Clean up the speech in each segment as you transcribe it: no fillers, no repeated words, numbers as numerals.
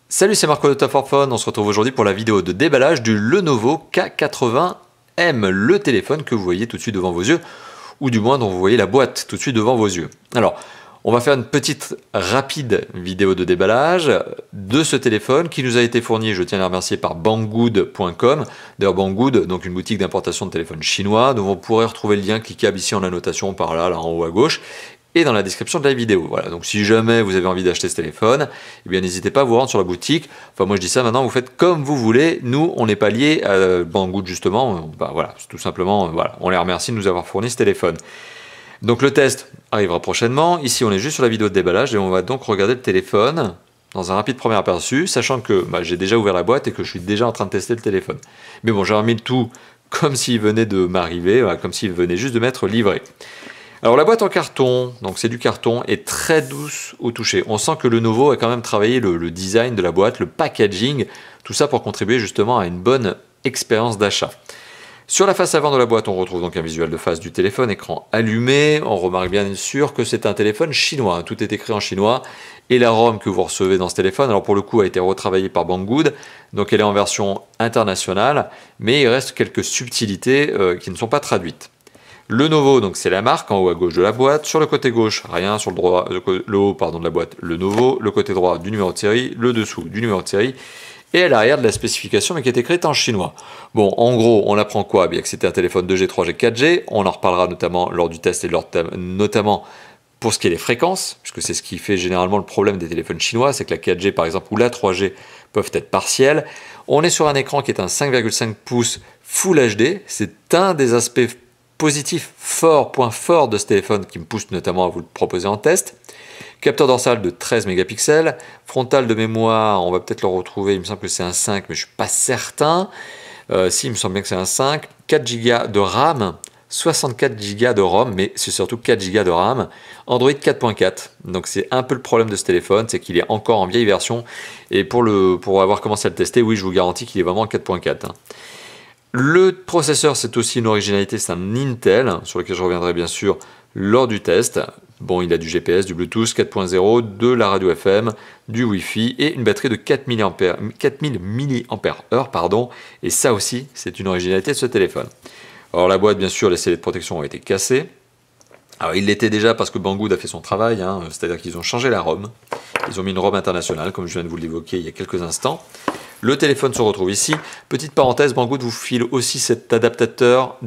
Salut, c'est Marco de Top for Phone. On se retrouve aujourd'hui pour la vidéo de déballage du Lenovo K80M, le téléphone que vous voyez tout de suite devant vos yeux, ou du moins dont vous voyez la boîte tout de suite devant vos yeux. Alors, on va faire une petite rapide vidéo de déballage de ce téléphone qui nous a été fourni, je tiens à les remercier, par Banggood.com. D'ailleurs, Banggood, donc une boutique d'importation de téléphones chinois, dont vous pourrez retrouver le lien cliquable ici en annotation, par là, en haut à gauche, et dans la description de la vidéo. Voilà, donc si jamais vous avez envie d'acheter ce téléphone, eh bien n'hésitez pas à vous rendre sur la boutique. Enfin, moi je dis ça maintenant, vous faites comme vous voulez. Nous, on n'est pas liés à Banggood justement. Bah, voilà, tout simplement, voilà, on les remercie de nous avoir fourni ce téléphone. Donc le test arrivera prochainement. Ici, on est juste sur la vidéo de déballage et on va donc regarder le téléphone dans un rapide premier aperçu, sachant que j'ai déjà ouvert la boîte et que je suis déjà en train de tester le téléphone. Mais bon, j'ai remis le tout comme s'il venait de m'arriver, voilà, comme s'il venait juste de m'être livré. Alors la boîte en carton, donc c'est du carton, est très douce au toucher. On sent que Lenovo a quand même travaillé le design de la boîte, le packaging, tout ça pour contribuer justement à une bonne expérience d'achat. Sur la face avant de la boîte, on retrouve donc un visuel de face du téléphone, écran allumé. On remarque bien sûr que c'est un téléphone chinois, tout est écrit en chinois. Et la ROM que vous recevez dans ce téléphone, alors pour le coup, a été retravaillée par Banggood, donc elle est en version internationale, mais il reste quelques subtilités qui ne sont pas traduites. Lenovo, donc c'est la marque, en haut à gauche de la boîte. Sur le côté gauche, rien. Sur le haut de la boîte, Lenovo. Le côté droit, du numéro de série. Le dessous, du numéro de série. Et à l'arrière de la spécification, mais qui est écrite en chinois. Bon, en gros, on apprend quoi? Bien que c'était un téléphone 2G, 3G, 4G. On en reparlera notamment lors du test et notamment pour ce qui est des fréquences, puisque c'est ce qui fait généralement le problème des téléphones chinois, c'est que la 4G par exemple ou la 3G peuvent être partielles. On est sur un écran qui est un 5,5 pouces Full HD. C'est un des aspects positif point fort de ce téléphone qui me pousse notamment à vous le proposer en test. Capteur dorsal de 13 mégapixels. Frontal de mémoire, on va peut-être le retrouver, il me semble que c'est un 5, mais je ne suis pas certain. Si, il me semble bien que c'est un 5. 4 Go de RAM, 64 Go de ROM, mais c'est surtout 4 Go de RAM. Android 4.4, donc c'est un peu le problème de ce téléphone, c'est qu'il est encore en vieille version. Et pour avoir commencé à le tester, oui, je vous garantis qu'il est vraiment en 4.4. Le processeur, c'est aussi une originalité, c'est un Intel, sur lequel je reviendrai bien sûr lors du test. Bon, il a du GPS, du Bluetooth 4.0, de la radio FM, du Wi-Fi et une batterie de 4000 mAh, pardon. Et ça aussi, c'est une originalité de ce téléphone. Alors la boîte, bien sûr, les scellés de protection ont été cassés. Alors il l'était déjà parce que Banggood a fait son travail, c'est-à-dire qu'ils ont changé la ROM. Ils ont mis une ROM internationale, comme je viens de vous l'évoquer il y a quelques instants. Le téléphone se retrouve ici. Petite parenthèse, Banggood vous file aussi cet adaptateur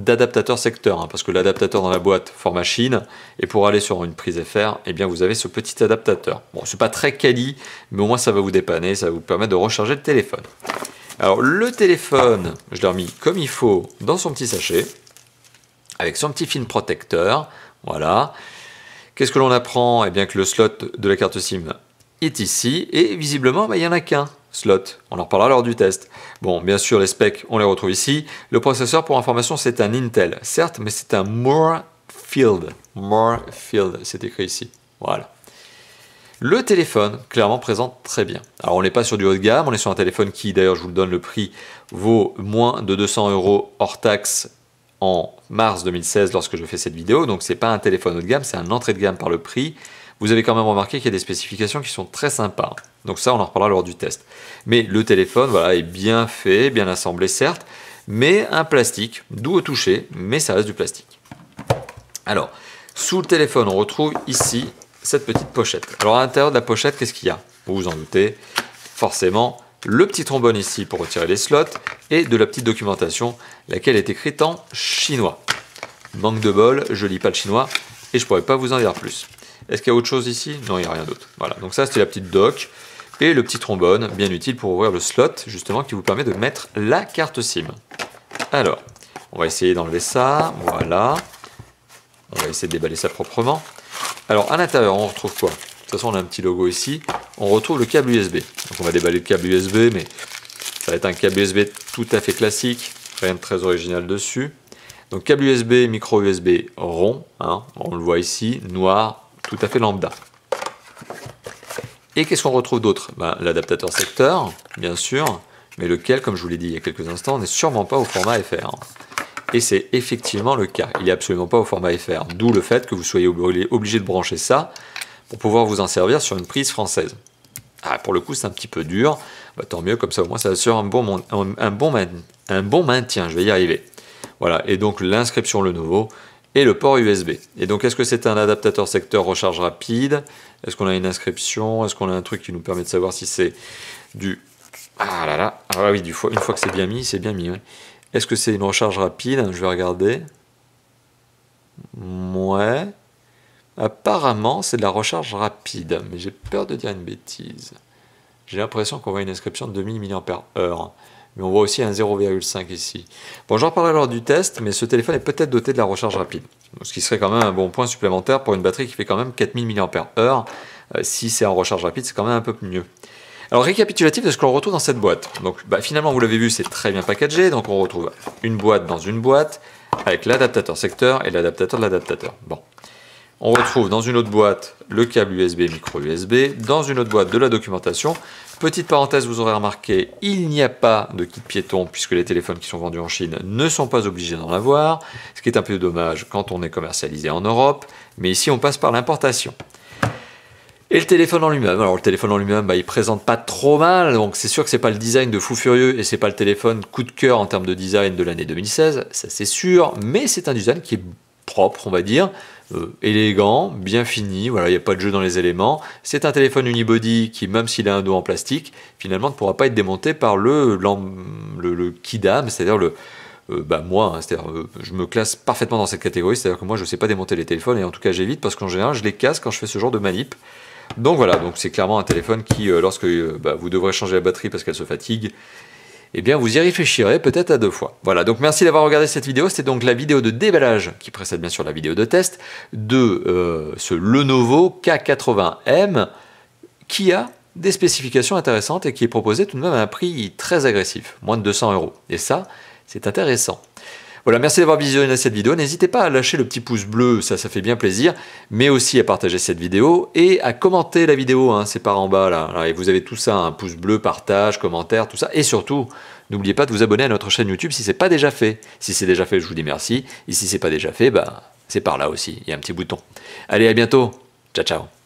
secteur, parce que l'adaptateur dans la boîte format Chine, et pour aller sur une prise FR, eh bien vous avez ce petit adaptateur. Bon, c'est pas très quali, mais au moins ça va vous dépanner, ça va vous permettre de recharger le téléphone. Alors le téléphone, je l'ai remis comme il faut dans son petit sachet, avec son petit film protecteur, voilà. Qu'est-ce que l'on apprend? Eh bien que le slot de la carte SIM est ici, et visiblement, il n'y en a qu'un slot. On en reparlera lors du test. Bon, bien sûr, les specs, on les retrouve ici. Le processeur, pour information, c'est un Intel, certes, mais c'est un Moorfield. Moorfield, c'est écrit ici. Voilà. Le téléphone, clairement, présente très bien. Alors, on n'est pas sur du haut de gamme, on est sur un téléphone qui, d'ailleurs, je vous le donne, le prix vaut moins de 200 € hors taxe en mars 2016 lorsque je fais cette vidéo. Donc, c'est pas un téléphone haut de gamme, c'est un entrée de gamme par le prix. Vous avez quand même remarqué qu'il y a des spécifications qui sont très sympas. Donc ça, on en reparlera lors du test. Mais le téléphone, voilà, est bien fait, bien assemblé, certes, mais un plastique, doux au toucher, mais ça reste du plastique. Alors, sous le téléphone, on retrouve ici cette petite pochette. Alors à l'intérieur de la pochette, qu'est-ce qu'il y a? Vous vous en doutez, forcément, le petit trombone ici pour retirer les slots, et de la petite documentation, laquelle est écrite en chinois. Manque de bol, je lis pas le chinois, et je pourrais pas vous en dire plus. Est-ce qu'il y a autre chose ici? Non, il n'y a rien d'autre. Voilà, donc ça c'était la petite dock et le petit trombone, bien utile pour ouvrir le slot, justement, qui vous permet de mettre la carte SIM. Alors, on va essayer d'enlever ça, voilà. On va essayer de déballer ça proprement. Alors, à l'intérieur, on retrouve quoi? De toute façon, on a un petit logo ici. On retrouve le câble USB. Donc, on va déballer le câble USB, mais ça va être un câble USB tout à fait classique, rien de très original dessus. Donc, câble USB, micro USB rond, on le voit ici, noir, tout à fait lambda. Et qu'est-ce qu'on retrouve d'autre? L'adaptateur secteur, bien sûr, mais lequel, comme je vous l'ai dit il y a quelques instants, n'est sûrement pas au format FR. Et c'est effectivement le cas, il n'est absolument pas au format FR, d'où le fait que vous soyez obligé de brancher ça pour pouvoir vous en servir sur une prise française. Ah, pour le coup, c'est un petit peu dur. Bah, tant mieux, comme ça au moins ça assure un bon maintien. Je vais y arriver. Voilà, et donc l'inscription Lenovo et le port USB. Et donc, est-ce que c'est un adaptateur secteur recharge rapide? Est-ce qu'on a une inscription? Est-ce qu'on a un truc qui nous permet de savoir si c'est du... Ah là là, ah oui, une fois que c'est bien mis, oui. Est-ce que c'est une recharge rapide? Je vais regarder. Ouais. Apparemment, c'est de la recharge rapide, mais j'ai peur de dire une bêtise. J'ai l'impression qu'on voit une inscription de 2000 mAh, mais on voit aussi un 0,5 ici. Bon, j'en reparlerai lors du test, mais ce téléphone est peut-être doté de la recharge rapide, ce qui serait quand même un bon point supplémentaire pour une batterie qui fait quand même 4000 mAh. Si c'est en recharge rapide, c'est quand même un peu mieux. Alors, récapitulatif de ce que l'on retrouve dans cette boîte. Donc, finalement, vous l'avez vu, c'est très bien packagé. Donc, on retrouve une boîte dans une boîte avec l'adaptateur secteur et l'adaptateur de l'adaptateur. Bon. On retrouve dans une autre boîte le câble USB, micro USB, dans une autre boîte de la documentation. Petite parenthèse, vous aurez remarqué, il n'y a pas de kit piéton puisque les téléphones qui sont vendus en Chine ne sont pas obligés d'en avoir, ce qui est un peu dommage quand on est commercialisé en Europe, mais ici on passe par l'importation. Et le téléphone en lui-même, alors le téléphone en lui-même, il présente pas trop mal, donc c'est sûr que c'est pas le design de fou furieux et c'est pas le téléphone coup de cœur en termes de design de l'année 2016, ça c'est sûr, mais c'est un design qui est propre, on va dire, élégant, bien fini, voilà, il n'y a pas de jeu dans les éléments. C'est un téléphone unibody qui, même s'il a un dos en plastique, finalement ne pourra pas être démonté par le Kidam, c'est-à-dire moi, hein, c'est-à-dire, je me classe parfaitement dans cette catégorie, c'est-à-dire que moi je ne sais pas démonter les téléphones et en tout cas j'évite parce qu'en général je les casse quand je fais ce genre de manip. Donc voilà, donc c'est clairement un téléphone qui, lorsque vous devrez changer la batterie parce qu'elle se fatigue, eh bien vous y réfléchirez peut-être à 2 fois. Voilà, donc merci d'avoir regardé cette vidéo. C'était donc la vidéo de déballage qui précède bien sûr la vidéo de test de ce Lenovo K80M qui a des spécifications intéressantes et qui est proposé tout de même à un prix très agressif, moins de 200 €. Et ça, c'est intéressant. Voilà, merci d'avoir visionné cette vidéo. N'hésitez pas à lâcher le petit pouce bleu, ça fait bien plaisir, mais aussi à partager cette vidéo et à commenter la vidéo, hein, c'est par en bas là. Et vous avez tout ça, un pouce bleu, partage, commentaire, tout ça. Et surtout, n'oubliez pas de vous abonner à notre chaîne YouTube si ce n'est pas déjà fait. Si c'est déjà fait, je vous dis merci. Et si ce n'est pas déjà fait, c'est par là aussi, il y a un petit bouton. Allez, à bientôt. Ciao, ciao.